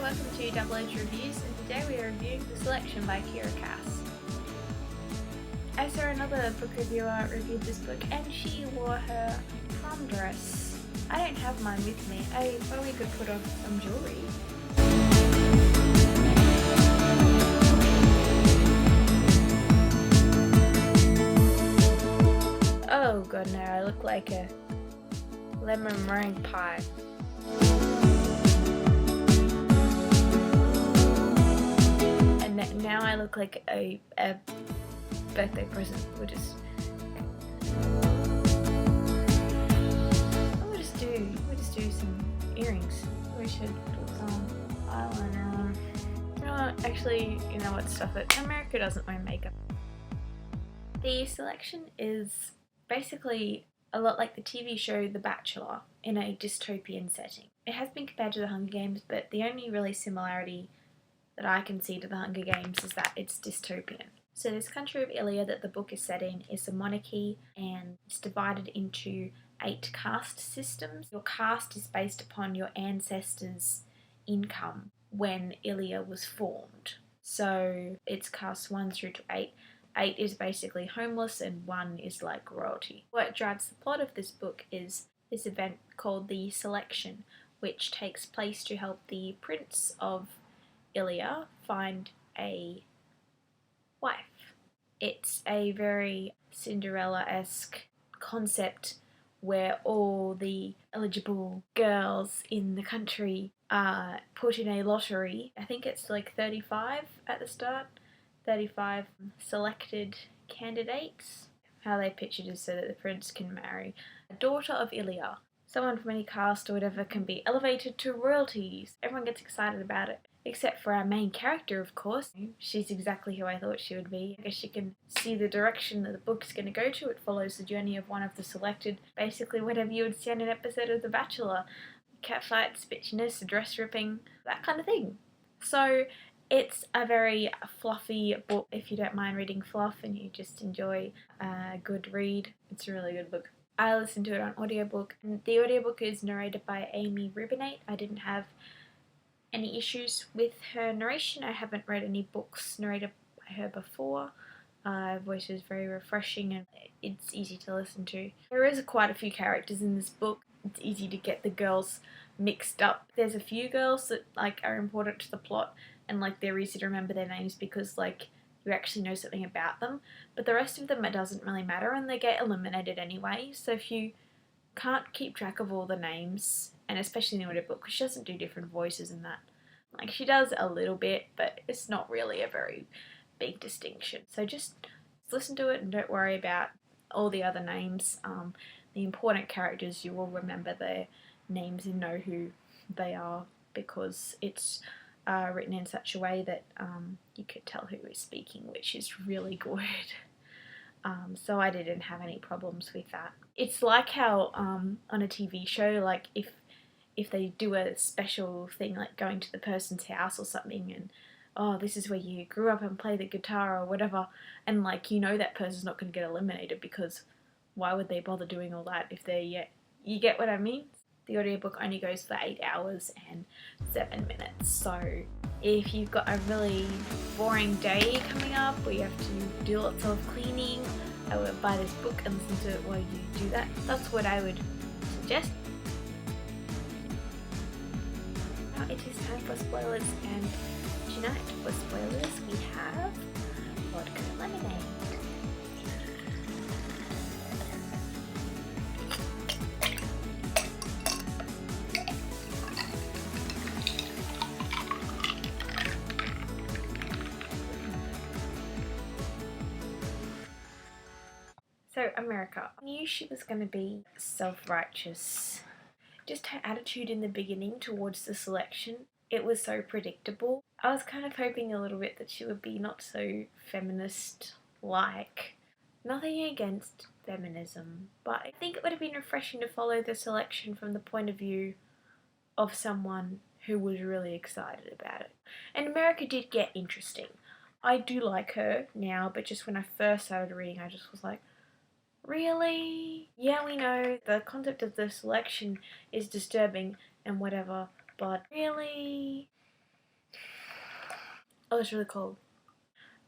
welcome to Double Edge Reviews, and today we are reviewing The Selection by Keira Cass. I saw another book reviewer reviewed this book and she wore her prom dress. I don't have mine with me. I probably could put on some jewellery. Oh god no, I look like a lemon meringue pie. And now I look like a birthday present. We'll just do some earrings. We should put some eyeliner on. You know what? Actually, you know what? Stuff it. America doesn't wear makeup. The Selection is basically a lot like the TV show The Bachelor in a dystopian setting. It has been compared to The Hunger Games, but the only really similarity that I can see to The Hunger Games is that it's dystopian. So this country of Ilia that the book is set in is a monarchy, and it's divided into 8 caste systems. Your caste is based upon your ancestors' income when Ilia was formed. So it's caste 1 through to 8. 8 is basically homeless and 1 is like royalty. What drives the plot of this book is this event called The Selection, which takes place to help the prince of Ilia find a wife. It's a very Cinderella-esque concept where all the eligible girls in the country are put in a lottery. I think it's like 35 at the start. 35 selected candidates. How they pitch it is so that the prince can marry a daughter of Ilia. Someone from any caste or whatever can be elevated to royalties. Everyone gets excited about it. Except for our main character, of course. She's exactly who I thought she would be. I guess you can see the direction that the book's going to go to. It follows the journey of one of the selected. Basically whatever you would see on an episode of The Bachelor. Catfights, bitchiness, dress ripping, that kind of thing. So it's a very fluffy book if you don't mind reading fluff and you just enjoy a good read. It's a really good book. I listened to it on audiobook, and the audiobook is narrated by Amy Rubinate. I didn't have any issues with her narration. I haven't read any books narrated by her before. Her voice is very refreshing and it's easy to listen to. There is quite a few characters in this book. It's easy to get the girls mixed up. There's a few girls that are important to the plot and they're easy to remember their names because you actually know something about them. But the rest of them, it doesn't really matter and they get eliminated anyway. So if you can't keep track of all the names, and especially in the audiobook, because she doesn't do different voices in that. She does a little bit, but it's not really a very big distinction. So just listen to it and don't worry about all the other names. The important characters, you will remember their names and know who they are because it's written in such a way that you could tell who is speaking, which is really good. So I didn't have any problems with that. It's like how on a TV show, if they do a special thing like going to the person's house or something and this is where you grew up and play the guitar or whatever, and you know that person's not going to get eliminated because why would they bother doing all that if they're you get what I mean? The audiobook only goes for 8 hours and 7 minutes, so if you've got a really boring day coming up or you have to do lots of cleaning, I would buy this book and listen to it while you do that. That's what I would suggest. Now it is time for spoilers, and tonight for spoilers we have vodka lemonade. So America, I knew she was going to be self-righteous. Just her attitude in the beginning towards the selection, it was so predictable. I was kind of hoping a little bit that she would be not so feminist-like. Nothing against feminism, but I think it would have been refreshing to follow the selection from the point of view of someone who was really excited about it. And America did get interesting. I do like her now, but just when I first started reading, I just was like, really? Yeah, we know the concept of the selection is disturbing and whatever, but really? Oh, it's really cold.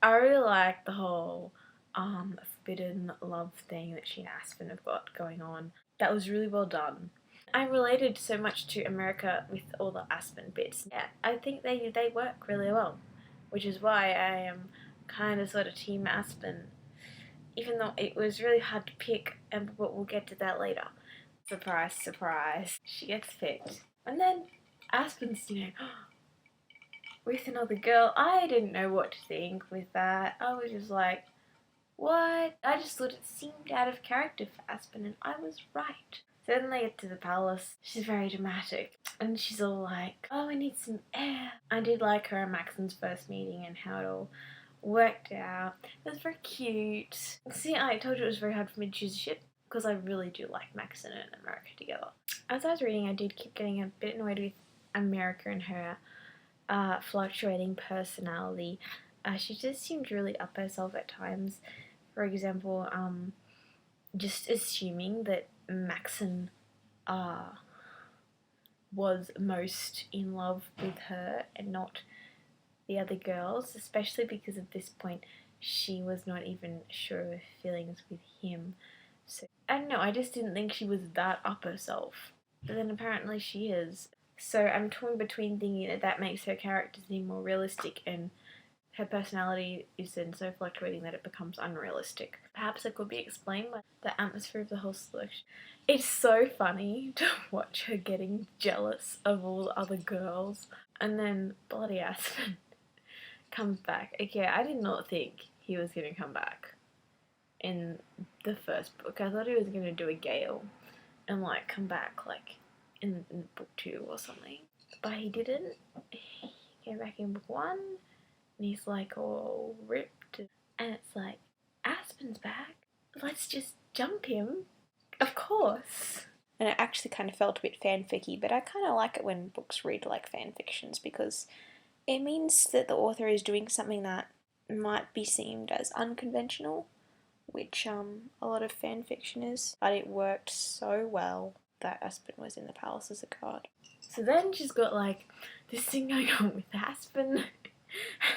I really like the whole forbidden love thing that she and Aspen have got going on. That was really well done. I related so much to America with all the Aspen bits. Yeah, I think they work really well, which is why I am kind of sort of team Aspen, even though it was really hard to pick, but we'll get to that later. Surprise, surprise. She gets picked. And then Aspen's, with another girl. I didn't know what to think with that. I was just like, what? I just thought it seemed out of character for Aspen, and I was right. So then they get to the palace. She's very dramatic, and she's all like, oh, I need some air. I did like her and Maxon's first meeting and how it all worked out. It was very cute. See, I told you it was very hard for me to choose a ship, because I really do like Maxon and America together. As I was reading, I did keep getting a bit annoyed with America and her fluctuating personality. She just seemed really up herself at times. For example, just assuming that Maxon was most in love with her and not the other girls, especially because at this point she was not even sure of her feelings with him. So I don't know, I just didn't think she was that up herself. But then apparently she is. So I'm torn between thinking that makes her character seem more realistic and her personality is then so fluctuating that it becomes unrealistic. Perhaps it could be explained by the atmosphere of the whole selection. It's so funny to watch her getting jealous of all the other girls, and then bloody Aspen comes back. Okay, I did not think he was going to come back in the first book. I thought he was going to do a Gale and like come back like in book 2 or something, but he didn't. He came back in book 1 and he's like all ripped, and it's like, Aspen's back, let's just jump him, of course. And it actually kind of felt a bit fanficky, but I kind of like it when books read like fanfictions because it means that the author is doing something that might be seen as unconventional, which a lot of fanfiction is, but it worked so well that Aspen was in the palace as a guard. So then she's got like this thing going on with Aspen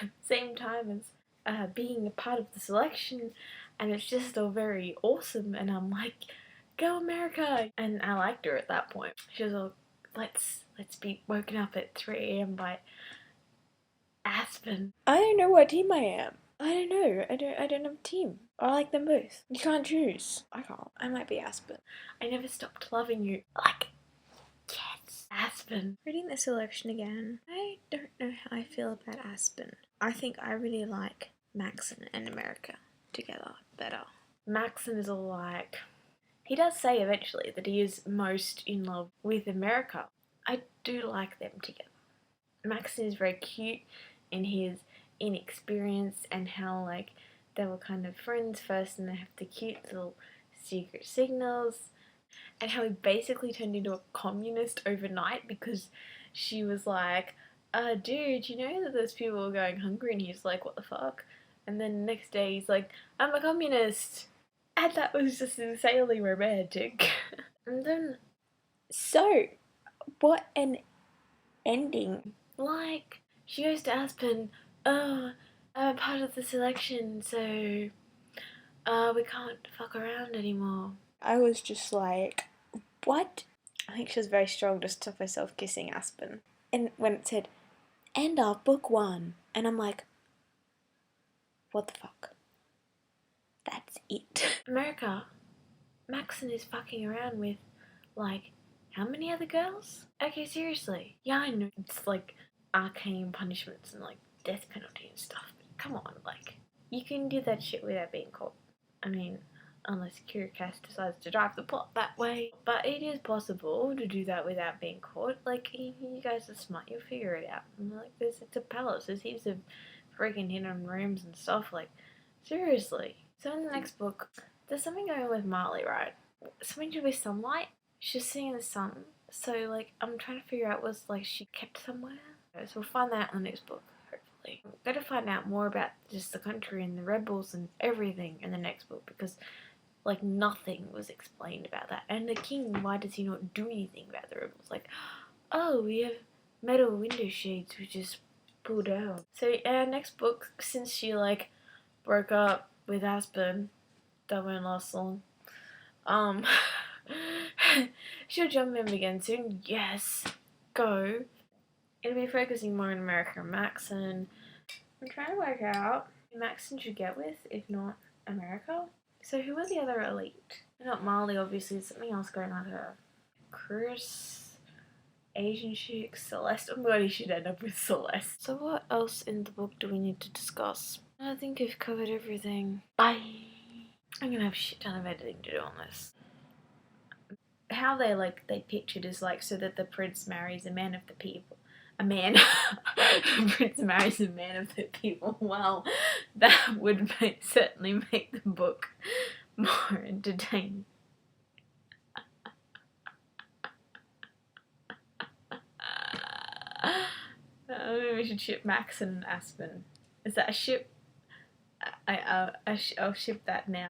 at the same time as being a part of the selection, and it's just all very awesome, and I'm like, go America! And I liked her at that point. She was all, let's be woken up at 3 a.m. by Aspen. I don't know what team I am. I don't know. I don't have a team. I like them both. You can't choose. I can't. I might be Aspen. I never stopped loving you. Like, yes, Aspen. Reading the selection again, I don't know how I feel about Aspen. I think I really like Maxon and America together better. Maxon is all like, he does say eventually that he is most in love with America. I do like them together. Maxon is very cute in his inexperience and how like they were kind of friends first and they have the cute little secret signals, and how he basically turned into a communist overnight because she was like, dude, you know that those people are going hungry, and he's like, what the fuck? And then the next day he's like, I'm a communist. And that was just insanely romantic. And then, so, what an ending. like, she goes to Aspen, oh, I'm part of the selection, so we can't fuck around anymore. I was just like, what? I think she was very strong to stop herself kissing Aspen. And when it said, end of book 1, and I'm like, what the fuck? That's it. America, Maxon is fucking around with, like, how many other girls? Okay, seriously. Yeah, I know it's like arcane punishments and like death penalty and stuff, but come on, like, you can do that shit without being caught. I mean, unless Keira Cass decides to drive the plot that way. But it is possible to do that without being caught. Like, you guys are smart, you'll figure it out. And like, it's a palace, there's heaps of freaking hidden rooms and stuff, like, seriously. So in the next book, there's something going on with Marley, right? Something to do with sunlight. She's seeing the sun. So, like, I'm trying to figure out, was, like, she kept somewhere? So we'll find that in the next book, hopefully. I'm going to find out more about just the country and the rebels and everything in the next book, because, like, nothing was explained about that. And the king, why does he not do anything about the rebels? Like, oh, we have metal window shades, which is pulled out. So our next book, since she like broke up with Aspen, that won't last long. She'll jump in again soon. Yes, go. It'll be focusing more on America and Maxon. I'm trying to work out who Maxon should get with, if not America. So who are the other elite? Not Marley, obviously. There's something else going on here. Chris, Asian chick, Celeste. Oh my god, he should end up with Celeste. So what else in the book do we need to discuss? I think we've covered everything. Bye. I'm gonna have a shit ton of editing to do on this. How they pictured is like so that the prince marries a man of the people. A man. The prince marries a man of the people. Well, that would certainly make the book more entertaining. Maybe we should ship Max and Aspen. Is that a ship? I'll ship that now.